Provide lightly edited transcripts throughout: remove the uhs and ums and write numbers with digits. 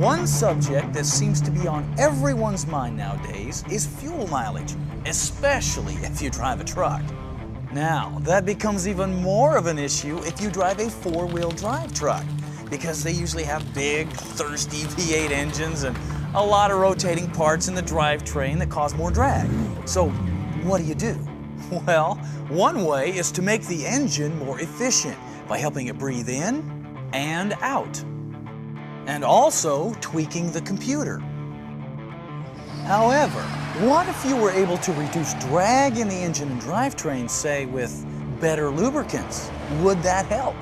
One subject that seems to be on everyone's mind nowadays is fuel mileage, especially if you drive a truck. Now, that becomes even more of an issue if you drive a four-wheel drive truck, because they usually have big, thirsty V8 engines and a lot of rotating parts in the drivetrain that cause more drag. So, what do? Well, one way is to make the engine more efficient by helping it breathe in and out, and also tweaking the computer. However, what if you were able to reduce drag in the engine and drivetrain, say, with better lubricants? Would that help?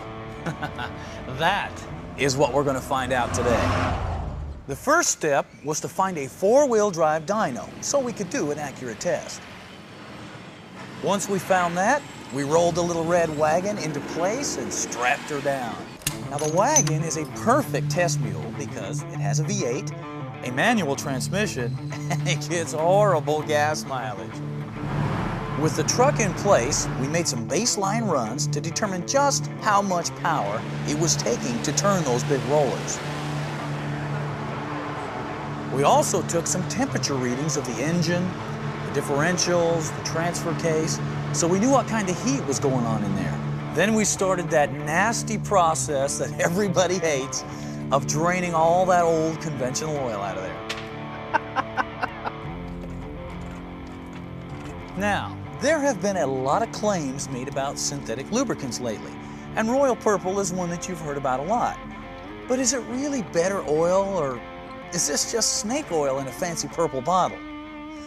That is what we're going to find out today. The first step was to find a four-wheel drive dyno so we could do an accurate test. Once we found that, we rolled the little red wagon into place and strapped her down. Now, the wagon is a perfect test mule because it has a V8, a manual transmission, and it gets horrible gas mileage. With the truck in place, we made some baseline runs to determine just how much power it was taking to turn those big rollers. We also took some temperature readings of the engine, the differentials, the transfer case, so we knew what kind of heat was going on in there. Then we started that nasty process that everybody hates of draining all that old conventional oil out of there. Now, there have been a lot of claims made about synthetic lubricants lately, and Royal Purple is one that you've heard about a lot. But is it really better oil, or is this just snake oil in a fancy purple bottle?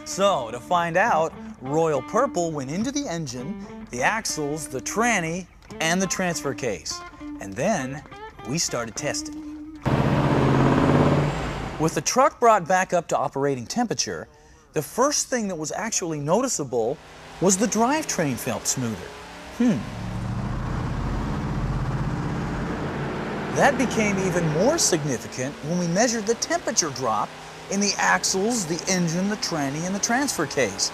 So, to find out, Royal Purple went into the engine, the axles, the tranny, and the transfer case. And then we started testing. With the truck brought back up to operating temperature, the first thing that was actually noticeable was the drivetrain felt smoother. That became even more significant when we measured the temperature drop in the axles, the engine, the tranny, and the transfer case.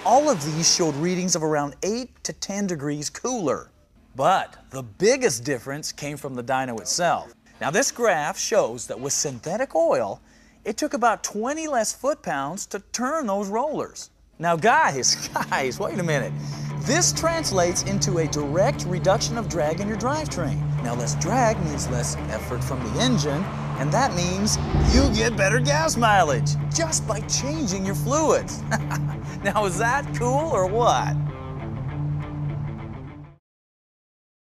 All of these showed readings of around 8 to 10 degrees cooler. But the biggest difference came from the dyno itself. Now, this graph shows that with synthetic oil, it took about 20 less foot-pounds to turn those rollers. Now, guys, wait a minute. This translates into a direct reduction of drag in your drivetrain. Now, less drag means less effort from the engine, and that means you get better gas mileage just by changing your fluids. Now, is that cool or what?